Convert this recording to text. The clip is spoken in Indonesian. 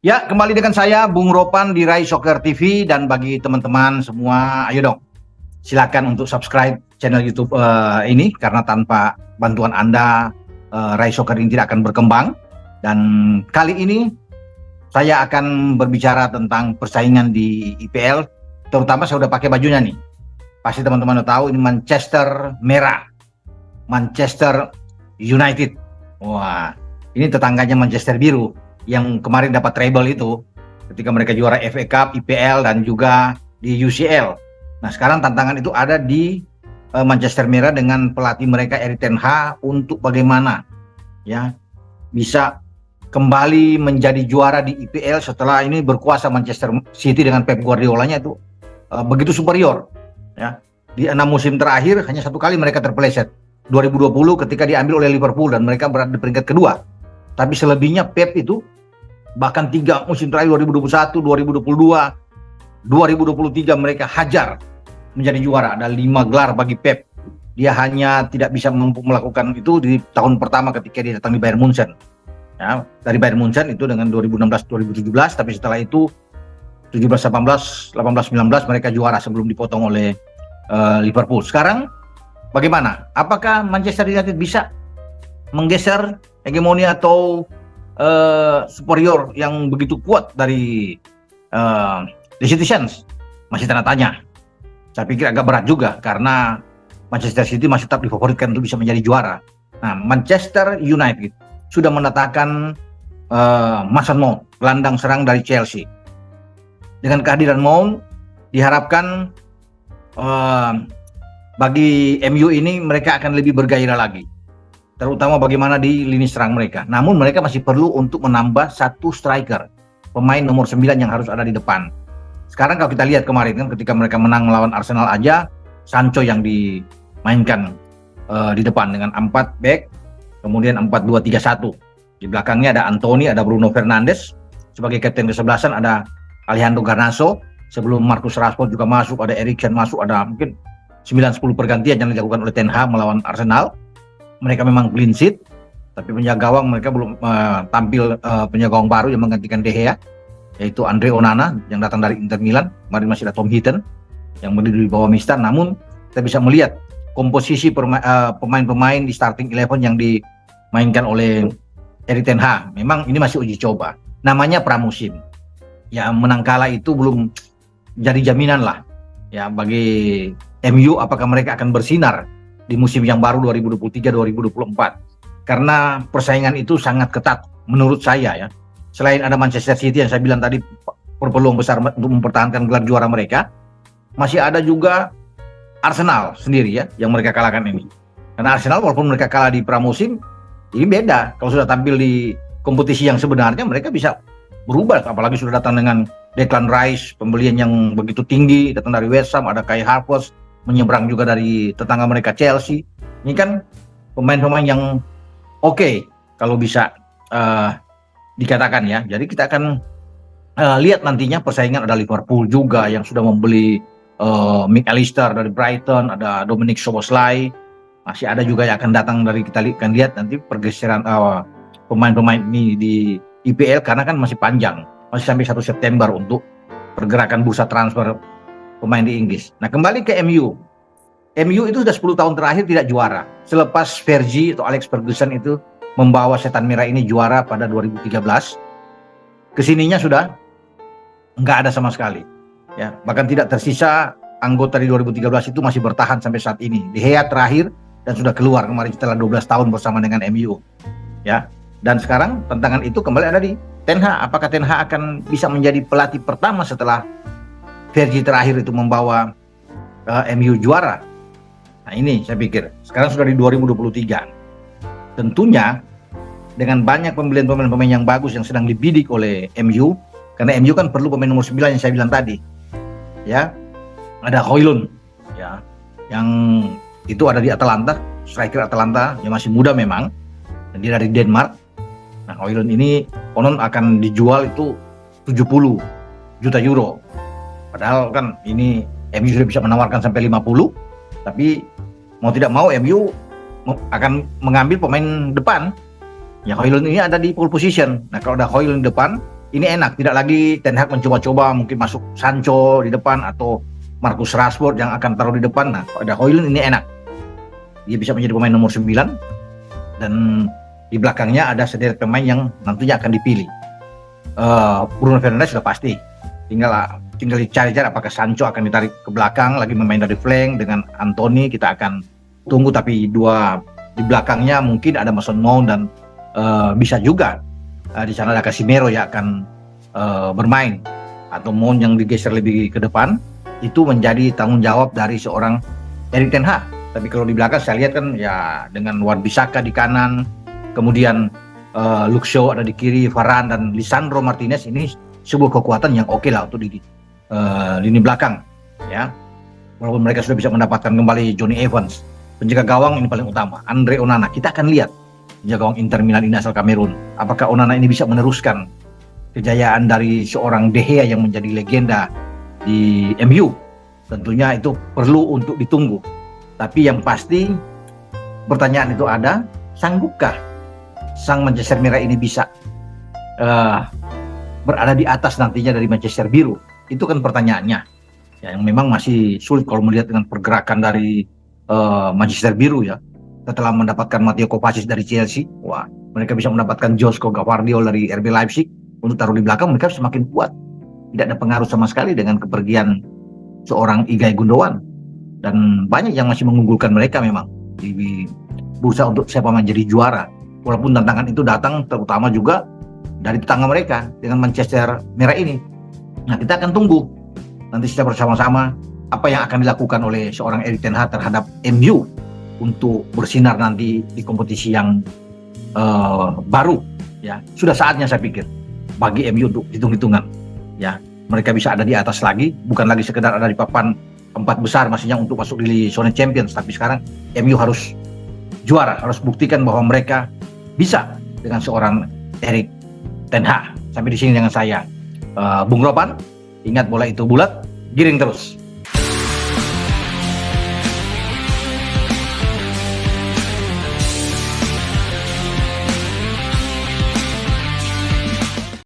Ya, kembali dengan saya Bung Ropan di Rai Soccer TV, dan bagi teman-teman semua, ayo dong, silakan untuk subscribe channel YouTube ini, karena tanpa bantuan Anda Rai Soccer ini tidak akan berkembang. Dan kali ini saya akan berbicara tentang persaingan di IPL, terutama saya udah pakai bajunya nih. Pasti teman-teman udah tahu ini Manchester merah, Manchester United. Wah, ini tetangganya Manchester biru yang kemarin dapat treble itu ketika mereka juara FA Cup, IPL, dan juga di UCL. Nah, sekarang tantangan itu ada di Manchester merah dengan pelatih mereka Erik ten Hag untuk bagaimana ya bisa kembali menjadi juara di IPL setelah ini berkuasa Manchester City dengan Pep Guardiolanya itu begitu superior ya. Di 6 musim terakhir hanya satu kali mereka terpeleset, 2020 ketika diambil oleh Liverpool dan mereka berada di peringkat kedua. Tapi selebihnya Pep itu bahkan 3 musim terakhir 2021, 2022, 2023 mereka hajar menjadi juara. Ada 5 gelar bagi Pep. Dia hanya tidak bisa melakukan itu di tahun pertama ketika dia datang di Bayern Munchen. Ya, dari Bayern Munchen itu dengan 2016-2017, tapi setelah itu 17-18, 18-19 mereka juara sebelum dipotong oleh Liverpool. Sekarang bagaimana? Apakah Manchester United bisa menggeser hegemoni atau superior yang begitu kuat dari The Citizens? Masih tanda tanya. Saya pikir agak berat juga karena Manchester City masih tetap difavoritkan untuk bisa menjadi juara. Nah, Manchester United sudah mendatangkan Mason Mount, gelandang serang dari Chelsea. Dengan kehadiran Mount diharapkan bagi MU ini mereka akan lebih bergairah lagi, terutama bagaimana di lini serang mereka. Namun mereka masih perlu untuk menambah satu striker, pemain nomor 9 yang harus ada di depan. Sekarang kalau kita lihat kemarin kan ketika mereka menang melawan Arsenal aja, Sancho yang dimainkan di depan dengan 4 back, kemudian 4-2-3-1. Di belakangnya ada Anthony, ada Bruno Fernandes. Sebagai kapten ke-11 ada Alejandro Garnacho. Sebelum Marcus Rashford juga masuk, ada Eriksen masuk, ada mungkin 9-10 pergantian yang dilakukan oleh Ten Hag melawan Arsenal. Mereka memang clean sheet, tapi penjaga gawang mereka belum tampil penjaga gawang baru yang menggantikan De Gea, yaitu Andre Onana yang datang dari Inter Milan. Kemarin masih ada Tom Heaton yang berdiri di bawah Mister. Namun kita bisa melihat komposisi pemain-pemain di starting 11 yang dimainkan oleh Erik ten Hag. Memang ini masih uji coba. Namanya pramusim. Ya, menang kalah itu belum jadi jaminan lah ya bagi MU apakah mereka akan bersinar di musim yang baru 2023-2024. Karena persaingan itu sangat ketat menurut saya ya. Selain ada Manchester City yang saya bilang tadi berpeluang besar untuk mempertahankan gelar juara mereka, masih ada juga Arsenal sendiri ya yang mereka kalahkan ini. Karena Arsenal walaupun mereka kalah di pramusim, ini beda. Kalau sudah tampil di kompetisi yang sebenarnya mereka bisa berubah, apalagi sudah datang dengan Declan Rice, pembelian yang begitu tinggi, datang dari West Ham, ada Kai Havertz menyeberang juga dari tetangga mereka Chelsea. Ini kan pemain-pemain yang oke kalau bisa dikatakan ya. Jadi kita akan lihat nantinya persaingan. Ada Liverpool juga yang sudah membeli McAllister dari Brighton, ada Dominic Szoboszlai, masih ada juga yang akan datang dari, kita akan lihat nanti pergeseran pemain-pemain ini di IPL karena kan masih panjang, masih sampai 1 September untuk pergerakan bursa transfer pemain di Inggris. Nah, kembali ke MU. MU itu sudah 10 tahun terakhir tidak juara. Selepas Fergie atau Alex Ferguson itu membawa Setan Merah ini juara pada 2013, kesininya sudah nggak ada sama sekali. Ya, bahkan tidak tersisa anggota di 2013 itu masih bertahan sampai saat ini. De Gea terakhir dan sudah keluar kemarin setelah 12 tahun bersama dengan MU. Ya. Dan sekarang tantangan itu kembali ada di Ten Hag. Apakah Ten Hag akan bisa menjadi pelatih pertama setelah Fergie terakhir itu membawa MU juara? Nah, ini saya pikir sekarang sudah di 2023. Tentunya dengan banyak pembelian pemain-pemain yang bagus yang sedang dibidik oleh MU, karena MU kan perlu pemain nomor 9 yang saya bilang tadi. Ya. Ada Højlund ya, yang itu ada di Atalanta, striker Atalanta yang masih muda memang, dan dia dari Denmark. Nah, Højlund ini konon akan dijual itu 70 juta euro. Padahal kan ini MU sudah bisa menawarkan sampai 50, tapi mau tidak mau MU akan mengambil pemain depan. Ya, Højlund ini ada di pole position. Nah, kalau ada Højlund depan, ini enak, tidak lagi Ten Hag mencoba-coba mungkin masuk Sancho di depan atau Marcus Rashford yang akan taruh di depan. Nah, ada Højlund ini enak. Dia bisa menjadi pemain nomor 9 dan di belakangnya ada sederet pemain yang nantinya akan dipilih. Bruno Fernandes sudah pasti. Tinggal dicari-cari apakah Sancho akan ditarik ke belakang lagi memain dari flank dengan Anthony, kita akan tunggu, tapi dua di belakangnya mungkin ada Mason Mount dan bisa juga di sana ada Casemiro yang akan bermain atau Mount yang digeser lebih ke depan. Itu menjadi tanggung jawab dari seorang Erik ten Hag. Tapi kalau di belakang saya lihat kan ya dengan Wan-Bissaka di kanan, kemudian Luke Shaw ada di kiri, Varane dan Lisandro Martinez, ini sebuah kekuatan yang oke lah untuk di lini belakang ya. Walaupun mereka sudah bisa mendapatkan kembali Johnny Evans, penjaga gawang ini paling utama Andre Onana. Kita akan lihat penjaga gawang Inter Milan ini asal Kamerun, apakah Onana ini bisa meneruskan kejayaan dari seorang De Gea yang menjadi legenda di MU. Tentunya itu perlu untuk ditunggu. Tapi yang pasti pertanyaan itu ada, sanggupkah sang Manchester Merah ini bisa berada di atas nantinya dari Manchester Biru? Itu kan pertanyaannya ya, yang memang masih sulit kalau melihat dengan pergerakan dari Manchester Biru ya. Setelah mendapatkan Matteo Kovacic dari Chelsea, wah, mereka bisa mendapatkan Joško Gvardiol dari RB Leipzig untuk taruh di belakang, mereka semakin kuat. Tidak ada pengaruh sama sekali dengan kepergian seorang Ilkay Gundogan, dan banyak yang masih mengunggulkan mereka memang di bursa untuk siapa menjadi juara. Walaupun tantangan itu datang terutama juga dari tetangga mereka dengan Manchester Merah ini. Nah, kita akan tunggu nanti secara bersama-sama apa yang akan dilakukan oleh seorang Erik ten Hag terhadap MU untuk bersinar nanti di kompetisi yang baru ya. Sudah saatnya saya pikir bagi MU untuk hitung-hitungan ya, mereka bisa ada di atas lagi, bukan lagi sekedar ada di papan 4 besar maksudnya untuk masuk di zona Champions, tapi sekarang MU harus juara, harus buktikan bahwa mereka bisa dengan seorang Erik ten Hag. Sampai di sini dengan saya Bung Ropan. Ingat, bola itu bulat, giring terus.